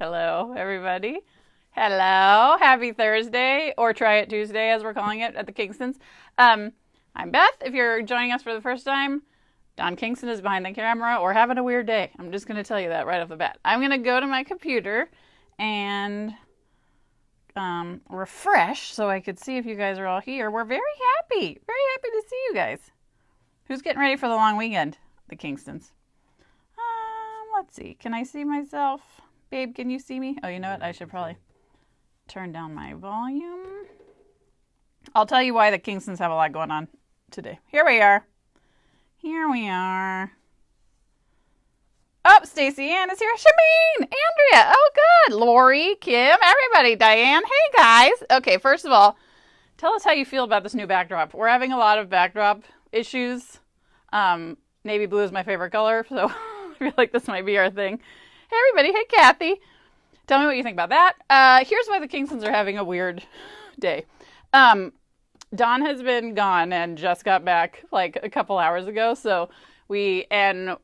Hello, everybody. Hello. Happy Thursday, or Try It Tuesday, as we're calling it at the Kingstons. I'm Beth. If you're joining us for the first time, Don Kingston is behind the camera or having a weird day. I'm just going to tell you that right off the bat. I'm going to go to my computer and refresh so I could see if you guys are all here. We're very happy to see you guys. Who's getting ready for the long weekend? The Kingstons. Let's see. Can I see myself? Babe, can you see me? Oh, you know what? I should probably turn down my volume. I'll tell you why the Kingstons have a lot going on today. Here we are. Oh, Stacey Ann is here. Shameen, Andrea. Oh, good. Lori, Kim, everybody. Diane. Hey, guys. Okay, first of all, tell us how you feel about this new backdrop. We're having a lot of backdrop issues. Navy blue is my favorite color, so I feel like this might be our thing. Hey, everybody. Hey, Kathy. Tell me what you think about that. Here's why the Kingstons are having a weird day. Don has been gone and just got back like a couple hours ago, so we had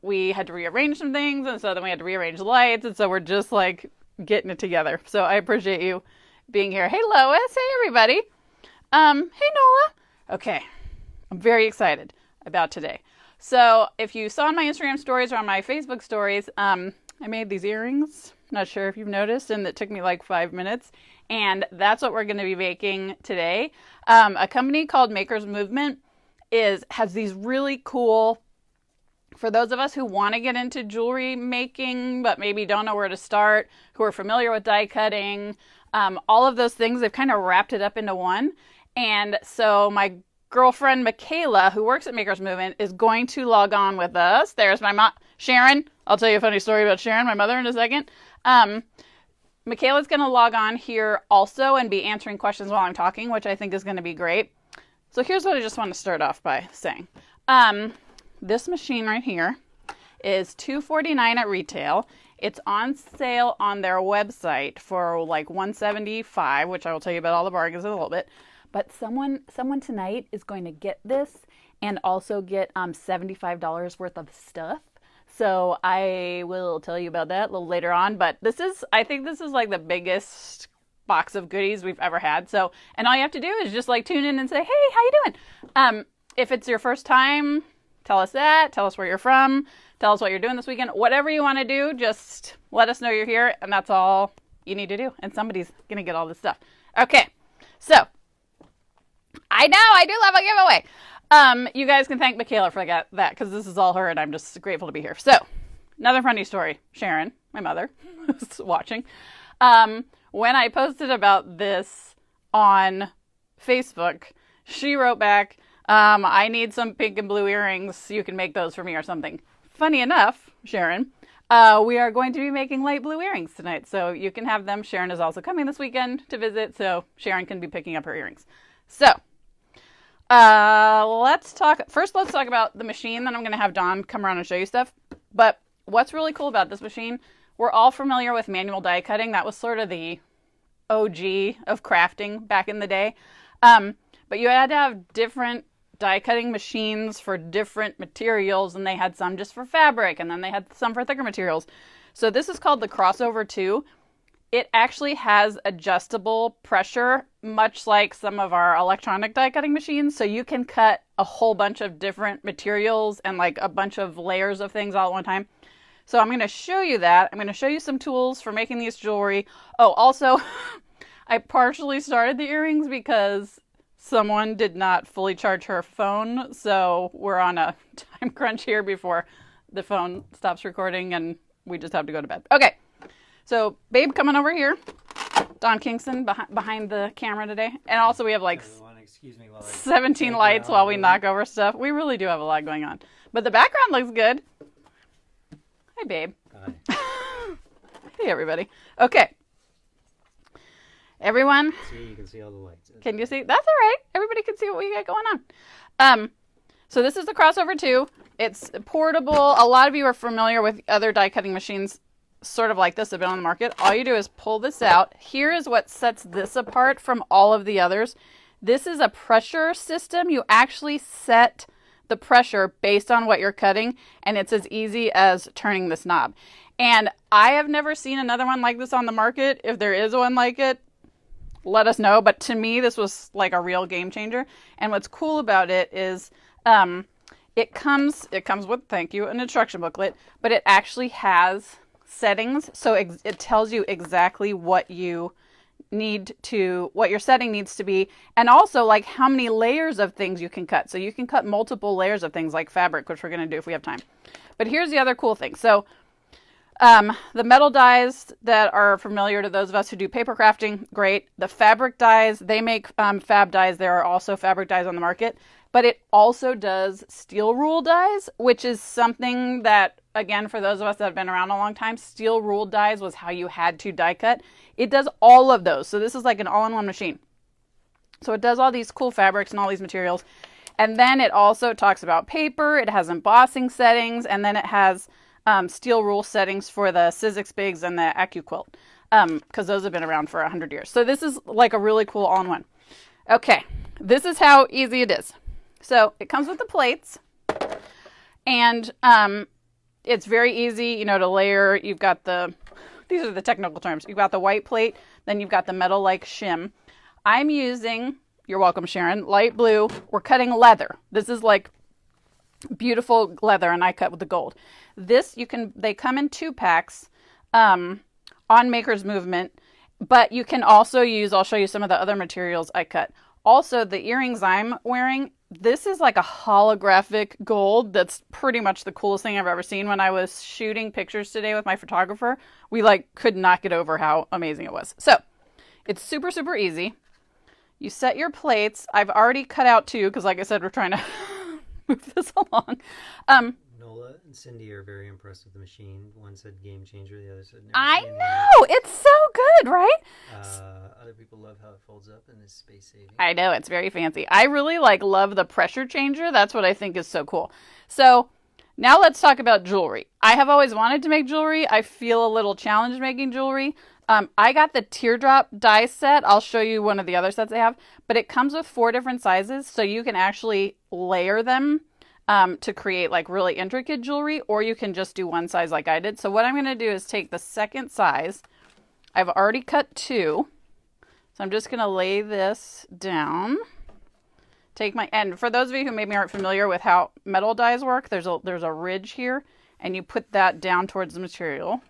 to rearrange some things, and so then we had to rearrange the lights, and so we're just like getting it together. So I appreciate you being here. Hey, Lois. Hey, everybody. Hey, Nola. Okay. I'm very excited about today. So if you saw on my Instagram stories or on my Facebook stories, I made these earrings. Not sure if you've noticed, and it took me like 5 minutes. And that's what we're going to be making today. A company called Maker's Movement has these really cool, for those of us who want to get into jewelry making, but maybe don't know where to start, who are familiar with die cutting, all of those things, they've kind of wrapped it up into one. And so my girlfriend Michaela, who works at Maker's Movement, is going to log on with us. There's my mom, Sharon. I'll tell you a funny story about Sharon, my mother, in a second. Michaela's going to log on here also and be answering questions while I'm talking, which I think is going to be great. So here's what I just want to start off by saying. This machine right here is $249 at retail. It's on sale on their website for like $175, which I will tell you about all the bargains in a little bit. But someone tonight is going to get this and also get $75 worth of stuff. So I will tell you about that a little later on. But I think this is like the biggest box of goodies we've ever had. So, and all you have to do is just like tune in and say, hey, how you doing? If it's your first time, tell us that. Tell us where you're from. Tell us what you're doing this weekend. Whatever you want to do, just let us know you're here. And that's all you need to do. And somebody's going to get all this stuff. Okay. So I know I do love a giveaway. You guys can thank Michaela for that because this is all her and I'm just grateful to be here. So, another funny story. Sharon, my mother, who's watching. When I posted about this on Facebook, she wrote back, I need some pink and blue earrings. You can make those for me or something. Funny enough, Sharon, we are going to be making light blue earrings tonight. So you can have them. Sharon is also coming this weekend to visit. So Sharon can be picking up her earrings. So, let's talk about the machine, then I'm going to have Don come around and show you stuff. But what's really cool about this machine, we're all familiar with manual die cutting. That was sort of the OG of crafting back in the day. But you had to have different die cutting machines for different materials, and they had some just for fabric, and then they had some for thicker materials. So this is called the Crossover 2. It actually has adjustable pressure, much like some of our electronic die cutting machines. So you can cut a whole bunch of different materials and like a bunch of layers of things all at one time. So I'm going to show you that. I'm going to show you some tools for making these jewelry. Oh, also, I partially started the earrings because someone did not fully charge her phone. So we're on a time crunch here before the phone stops recording and we just have to go to bed. Okay. So, babe, coming over here. Don Kingston behind the camera today. And also we have like 17 lights while we knock over stuff. We really do have a lot going on. But the background looks good. Hi, babe. Hi. Hey, everybody. Okay. Everyone. See, you can see all the lights. Can you see? That's all right. Everybody can see what we got going on. So this is the Crossover 2. It's portable. A lot of you are familiar with other die cutting machines sort of like this have been on the market. All you do is pull this out. Here is what sets this apart from all of the others. This is a pressure system. You actually set the pressure based on what you're cutting, and it's as easy as turning this knob. And I have never seen another one like this on the market. If there is one like it, let us know. But to me, this was like a real game changer. And what's cool about it is it comes with, thank you, an instruction booklet, but it actually has settings. So it tells you exactly what your setting needs to be, and also like how many layers of things you can cut. So you can cut multiple layers of things like fabric, which we're going to do if we have time. But here's the other cool thing. So the metal dies that are familiar to those of us who do paper crafting, great. The fabric dies, they make fab dies. There are also fabric dies on the market, but it also does steel rule dies, which is something that, again, for those of us that have been around a long time, steel rule dies was how you had to die cut. It does all of those. So this is like an all-in-one machine. So it does all these cool fabrics and all these materials. And then it also talks about paper. It has embossing settings, and then it has steel rule settings for the Sizzix Bigs and the AccuQuilt, because those have been around for 100 years. So this is like a really cool all-in-one. Okay, this is how easy it is. So it comes with the plates, and it's very easy, to layer. You've got these are the technical terms. You've got the white plate, then you've got the metal-like shim. I'm using, you're welcome, Sharon, light blue. We're cutting leather. This is like beautiful leather, and I cut with the gold. They come in 2-packs on Maker's Movement, but you can also use, I'll show you some of the other materials I cut. Also, the earrings I'm wearing, this is like a holographic gold. That's pretty much the coolest thing I've ever seen. When I was shooting pictures today with my photographer, we could not get over how amazing it was. So it's super, super easy. You set your plates. I've already cut out 2 because, like I said, we're trying to move this along. Nola and Cindy are very impressed with the machine. One said game changer, the other said never I seen know! It's so good, right? Other people love how it folds up and is space saving. I know, it's very fancy. I really love the pressure changer. That's what I think is so cool. So now let's talk about jewelry. I have always wanted to make jewelry. I feel a little challenged making jewelry. I got the teardrop die set. I'll show you one of the other sets I have, but it comes with 4 different sizes, so you can actually layer them to create really intricate jewelry, or you can just do one size like I did. So what I'm going to do is take the second size. I've already cut 2, so I'm just going to lay this down. And for those of you who maybe aren't familiar with how metal dies work, there's a ridge here, and you put that down towards the material.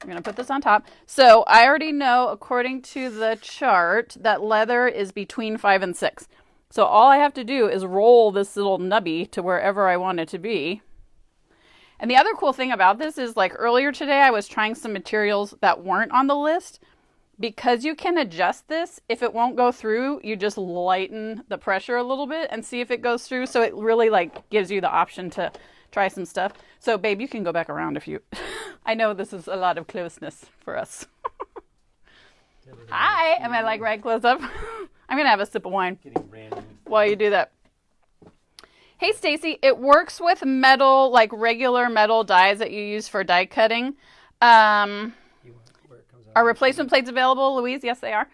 I'm going to put this on top. So I already know, according to the chart, that leather is between 5 and 6. So all I have to do is roll this little nubby to wherever I want it to be. And the other cool thing about this is, earlier today, I was trying some materials that weren't on the list. Because you can adjust this, if it won't go through, you just lighten the pressure a little bit and see if it goes through. So it really gives you the option to try some stuff. So babe, you can go back around if you, I know this is a lot of closeness for us. Hi, am I right close up? I'm going to have a sip of wine while you do that. Hey Stacy, it works with metal, regular metal dies that you use for die cutting. Are replacement plates available, Louise? Yes, they are.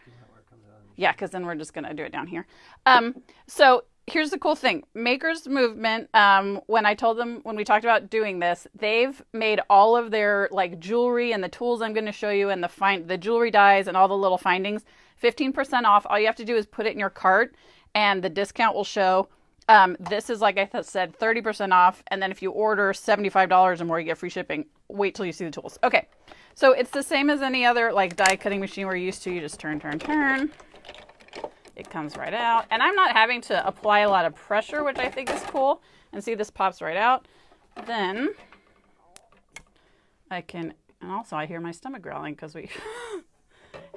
Yeah, because then we're just going to do it down here. So here's the cool thing. Maker's Movement, when we talked about doing this, they've made all of their jewelry and the tools I'm going to show you and the jewelry dies and all the little findings, 15% off. All you have to do is put it in your cart and the discount will show. This is, like I said, 30% off. And then if you order $75 or more, you get free shipping. Wait till you see the tools. Okay. So it's the same as any other die cutting machine we're used to. You just turn. It comes right out. And I'm not having to apply a lot of pressure, which I think is cool. And see, this pops right out. Then I can, and also I hear my stomach growling because we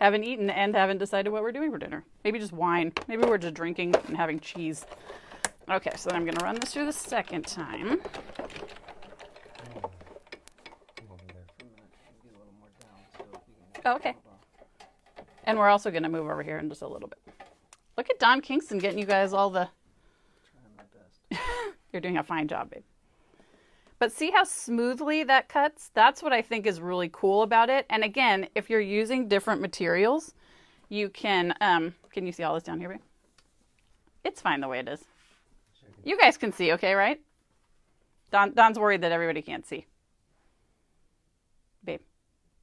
haven't eaten and haven't decided what we're doing for dinner. Maybe just wine. Maybe we're just drinking and having cheese. Okay, so then I'm going to run this through the second time. Okay. And we're also going to move over here in just a little bit. Look at Don Kingston getting you guys all the... Trying my best. You're doing a fine job, babe. But see how smoothly that cuts? That's what I think is really cool about it. And again, if you're using different materials, you can you see all this down here, babe? It's fine the way it is. Sure, I can You guys can see, okay, right? Don's worried that everybody can't see. Babe.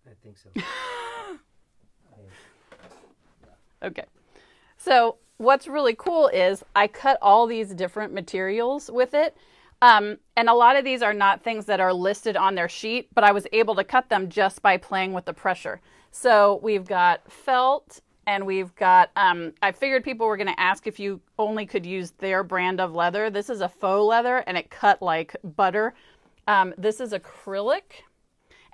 I think so. Okay. So what's really cool is I cut all these different materials with it. And a lot of these are not things that are listed on their sheet, but I was able to cut them just by playing with the pressure. So we've got felt, and we've got, I figured people were going to ask if you only could use their brand of leather. This is a faux leather, and it cut like butter. This is acrylic.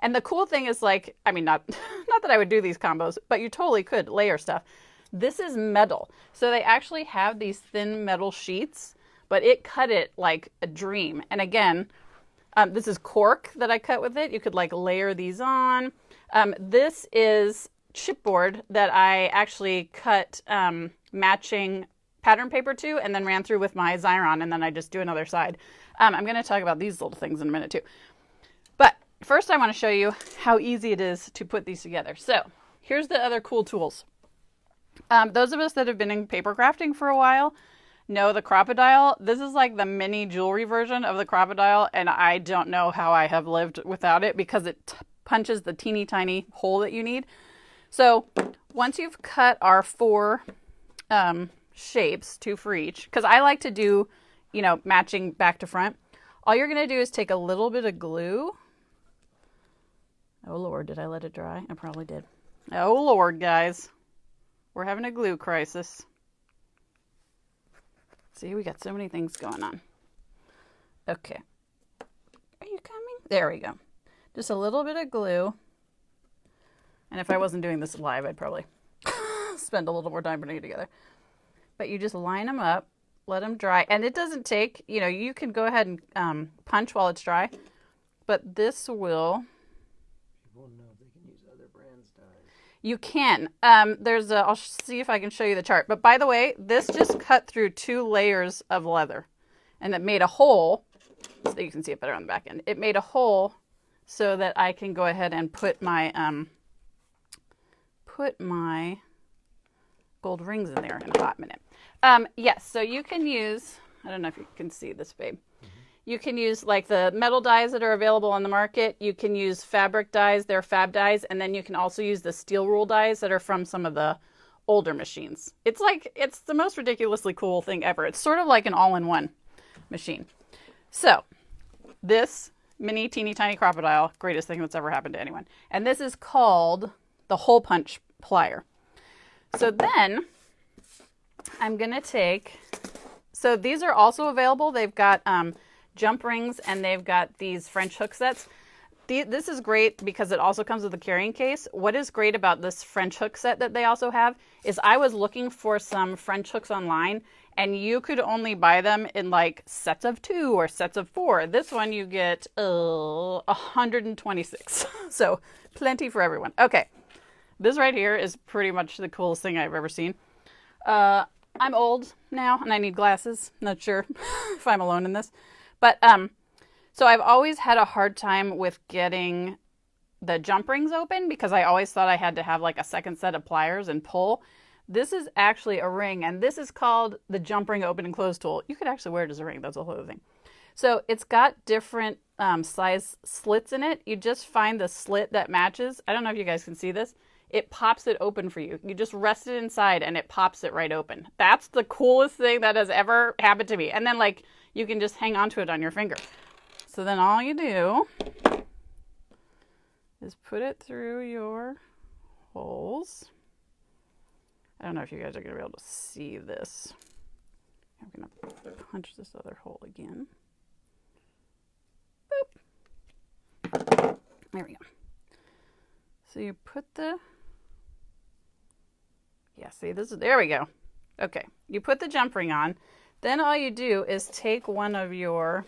And the cool thing is, like, I mean, not that I would do these combos, but you totally could layer stuff. This is metal. So they actually have these thin metal sheets, but it cut it like a dream. And again, this is cork that I cut with it. You could like layer these on. This is chipboard that I actually cut matching pattern paper to and then ran through with my Xyron, and then I just do another side. I'm going to talk about these little things in a minute too. But first I want to show you how easy it is to put these together. So here's the other cool tools. Those of us that have been in paper crafting for a while know the crocodile. This is like the mini jewelry version of the crocodile, and I don't know how I have lived without it because it punches the teeny tiny hole that you need. So once you've cut our 4 shapes, 2 for each, because I like to do, you know, matching back to front, all you're going to do is take a little bit of glue. Oh Lord, did I let it dry? I probably did. Oh Lord, guys. We're having a glue crisis. See, we got so many things going on. Okay. Are you coming? There we go. Just a little bit of glue. And if I wasn't doing this live, I'd probably spend a little more time putting it together. But you just line them up, let them dry. And it doesn't take, you know, you can go ahead and punch while it's dry. But this will... People know they can use other brands' dyes. You can. I'll see if I can show you the chart. But by the way, this just cut through 2 layers of leather. And it made a hole, so you can see it better on the back end. It made a hole so that I can go ahead and put my gold rings in there in a hot minute. Yes, so you can use, I don't know if you can see this, babe. You can use like the metal dyes that are available on the market. You can use fabric dyes, they're fab dyes, and then you can also use the steel rule dyes that are from some of the older machines. It's the most ridiculously cool thing ever. It's sort of like an all-in-one machine. So this mini teeny tiny crocodile, greatest thing that's ever happened to anyone. And this is called the hole punch plier. So then I'm going to take, so these are also available. They've got jump rings, and they've got these French hook sets. This is great because it also comes with a carrying case. What is great about this French hook set that they also have is I was looking for some French hooks online, and you could only buy them in like sets of 2 or sets of 4. This one you get 126. So plenty for everyone. Okay. This right here is pretty much the coolest thing I've ever seen. I'm old now and I need glasses. Not sure if I'm alone in this. But so I've always had a hard time with getting the jump rings open because I always thought I had to have like a second set of pliers and pull. This is actually a ring, and this is called the jump ring open and close tool. You could actually wear it as a ring. That's a whole other thing. So it's got different size slits in it. You just find the slit that matches. I don't know if you guys can see this. It pops it open for you. You just rest it inside and it pops it right open. That's the coolest thing that has ever happened to me. And then like you can just hang on to it on your finger. So then all you do is put it through your holes. I don't know if you guys are going to be able to see this. I'm going to punch this other hole again. Boop. There we go. So you put there we go. Okay, you put the jump ring on. Then all you do is take one of your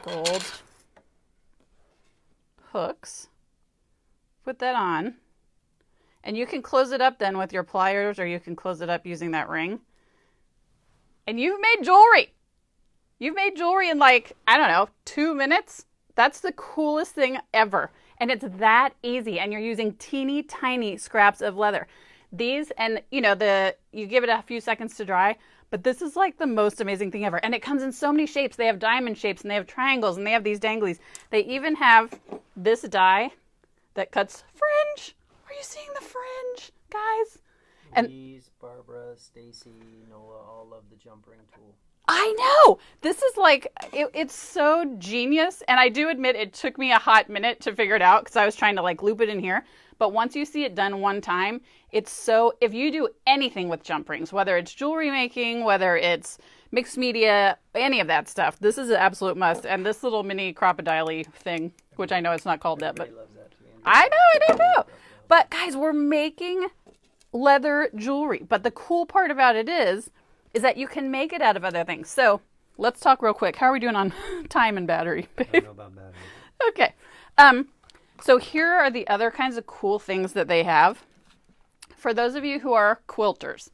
gold hooks, put that on, and you can close it up then with your pliers, or you can close it up using that ring. And you've made jewelry. You've made jewelry in like, I don't know, 2 minutes. That's the coolest thing ever. And it's that easy. And you're using teeny tiny scraps of leather. These, and you know, you give it a few seconds to dry, But this is like the most amazing thing ever. And it comes in so many shapes. They have diamond shapes and they have triangles and they have these danglies. They even have this die that cuts fringe. Are you seeing the fringe, guys? And Louise, Barbara, Stacy, Nola all love the jump ring tool. I know. This is like, it's so genius. And I do admit it took me a hot minute to figure it out because I was trying to like loop it in here. But once you see it done one time, it's so, if you do anything with jump rings, whether it's jewelry making, whether it's mixed media, any of that stuff, this is an absolute must. And this little mini crocodile thing, which I know it's not called that, but Everybody loves that too. I know. But guys, we're making leather jewelry. But the cool part about it is that you can make it out of other things. So let's talk real quick. How are we doing on time and battery, babe? I don't know about battery. Okay. So here are the other kinds of cool things that they have. For those of you who are quilters,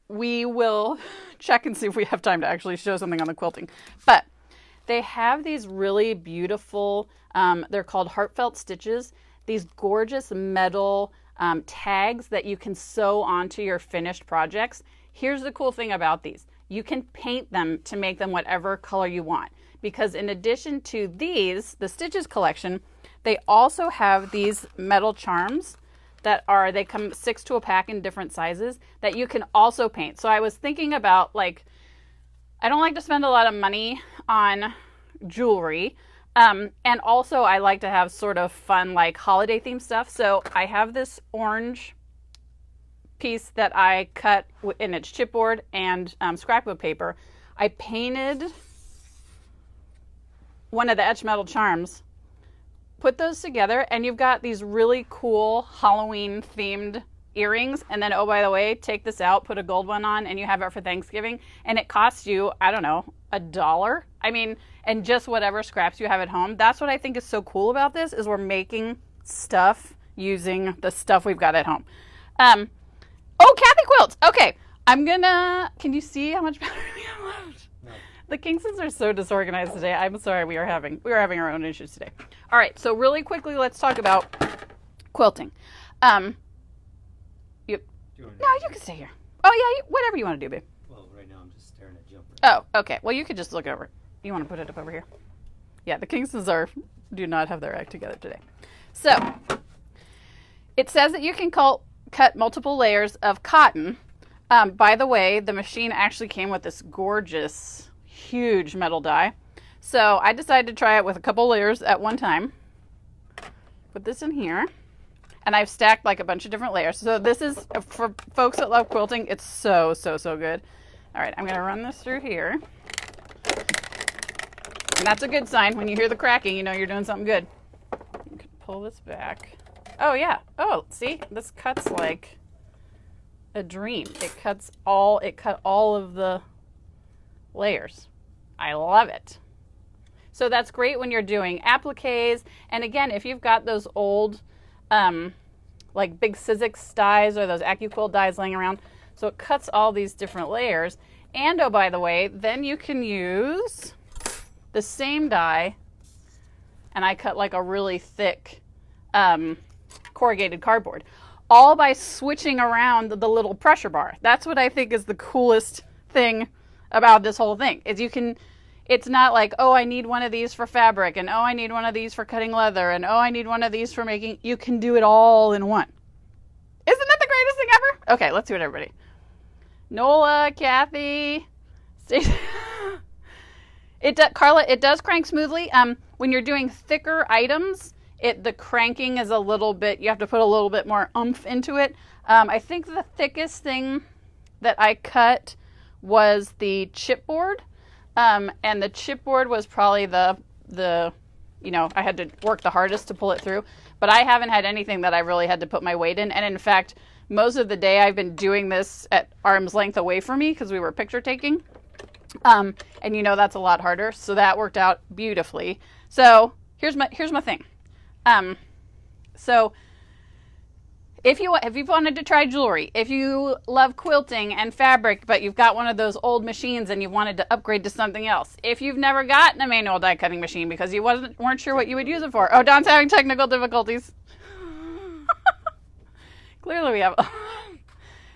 we will check and see if we have time to actually show something on the quilting. But they have these really beautiful, they're called heartfelt stitches, these gorgeous metal tags that you can sew onto your finished projects. Here's the cool thing about these. You can paint them to make them whatever color you want. Because in addition to these, the Stitches collection, they also have these metal charms that are, they come 6 to a pack in different sizes that you can also paint. So I was thinking about, like, I don't like to spend a lot of money on jewelry. And also I like to have sort of fun, like holiday themed stuff. So I have this orange piece that I cut in its chipboard and scrapbook paper. I painted one of the etched metal charms, put those together, and you've got these really cool Halloween themed earrings. And then, oh, by the way, take this out, put a gold one on, and you have it for Thanksgiving. And it costs you, I don't know, $1. I mean, and just whatever scraps you have at home. That's what I think is so cool about this, is we're making stuff using the stuff we've got at home. Oh, Kathy Quilts. Okay, can you see how much battery we have left? No. The Kingstons are so disorganized today. I'm sorry, we are having our own issues today. All right, so really quickly, let's talk about quilting. No, you can stay here. Oh yeah, whatever you want to do, babe. Well, right now I'm just staring at jumper. Oh, okay. Well, you could just look over it. You want to put it up over here? Yeah, the Kingstons do not have their act together today. So it says that you can cut multiple layers of cotton. By the way, the machine actually came with this gorgeous, huge metal die. So I decided to try it with a couple layers at one time. Put this in here. And I've stacked like a bunch of different layers. So this is, for folks that love quilting, it's so, so, so good. All right, I'm going to run this through here. And that's a good sign. When you hear the cracking, you know you're doing something good. You can pull this back. Oh, yeah. Oh, see? This cuts like a dream. It cut all of the layers. I love it. So that's great when you're doing appliques. And again, if you've got those old, like big Sizzix dies or those AccuQuilt dies laying around, so it cuts all these different layers. And oh, by the way, then you can use the same die, and I cut like a really thick corrugated cardboard, all by switching around the little pressure bar. That's what I think is the coolest thing about this whole thing, is you can, it's not like, oh, I need one of these for fabric, and oh, I need one of these for cutting leather, and oh, I need one of these for making, you can do it all in one. Isn't that the greatest thing ever? Okay, let's do it, everybody. Nola, Kathy, Stacey. Carla, it does crank smoothly. When you're doing thicker items, the cranking is a little bit, you have to put a little bit more oomph into it. I think the thickest thing that I cut was the chipboard. And the chipboard was probably the I had to work the hardest to pull it through. But I haven't had anything that I really had to put my weight in. And in fact, most of the day I've been doing this at arm's length away from me because we were picture taking. And that's a lot harder. So that worked out beautifully. So here's my thing. So if you wanted to try jewelry, if you love quilting and fabric, but you've got one of those old machines and you wanted to upgrade to something else, if you've never gotten a manual die cutting machine because you weren't sure what you would use it for. Oh, Don's having technical difficulties. Clearly we have.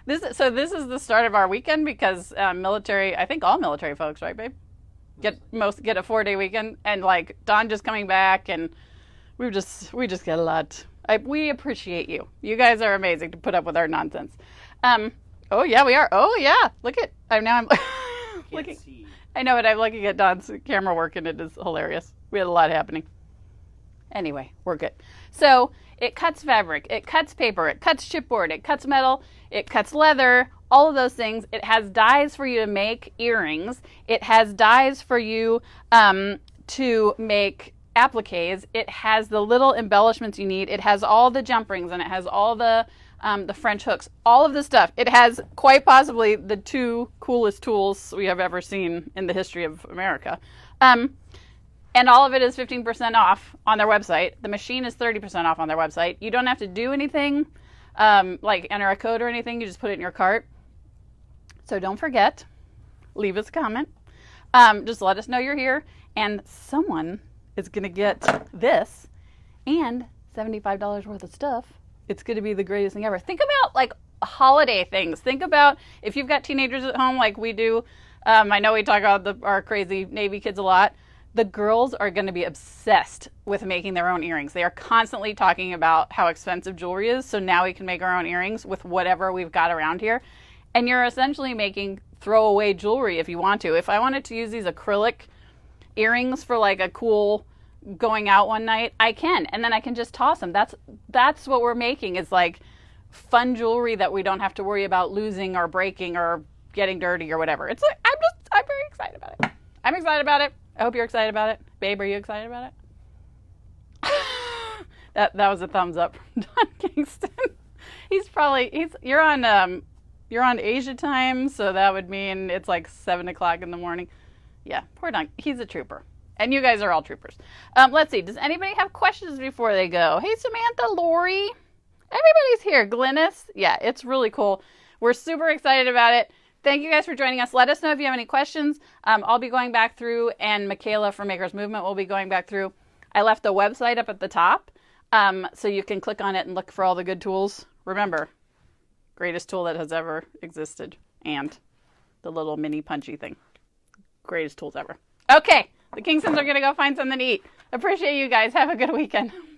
This is the start of our weekend because military. I think all military folks, right, babe? Get a 4-day weekend, and like Don just coming back, and we just get a lot. We appreciate you. You guys are amazing to put up with our nonsense. Oh yeah, we are. Oh yeah, look at. I'm looking. See. I know it. I'm looking at Don's camera work, and it is hilarious. We had a lot happening. Anyway, we're good. So it cuts fabric, it cuts paper, it cuts chipboard, it cuts metal, it cuts leather, all of those things. It has dies for you to make earrings. It has dies for you to make appliques. It has the little embellishments you need. It has all the jump rings, and it has all the French hooks, all of this stuff. It has quite possibly the 2 coolest tools we have ever seen in the history of America. And all of it is 15% off on their website. The machine is 30% off on their website. You don't have to do anything, like enter a code or anything. You just put it in your cart. So don't forget, leave us a comment. Just let us know you're here. And someone is going to get this and $75 worth of stuff. It's going to be the greatest thing ever. Think about like holiday things. Think about if you've got teenagers at home like we do. I know we talk about our crazy Navy kids a lot. The girls are going to be obsessed with making their own earrings. They are constantly talking about how expensive jewelry is, so now we can make our own earrings with whatever we've got around here. And you're essentially making throwaway jewelry if you want to. If I wanted to use these acrylic earrings for like a cool going out one night, I can. And then I can just toss them. That's what we're making, is like fun jewelry that we don't have to worry about losing or breaking or getting dirty or whatever. It's like, I'm very excited about it. I'm excited about it. I hope you're excited about it. Babe, are you excited about it? that was a thumbs up from Don Kingston. You're on Asia time, so that would mean it's like 7 o'clock in the morning. Yeah, poor Don. He's a trooper. And you guys are all troopers. Let's see. Does anybody have questions before they go? Hey, Samantha, Lori. Everybody's here. Glynis. Yeah, it's really cool. We're super excited about it. Thank you guys for joining us. Let us know if you have any questions. I'll be going back through, and Michaela from Makers Movement will be going back through. I left the website up at the top, so you can click on it and look for all the good tools. Remember, greatest tool that has ever existed, and the little mini punchy thing. Greatest tools ever. Okay, the Kingstons are going to go find something to eat. Appreciate you guys. Have a good weekend. Bye.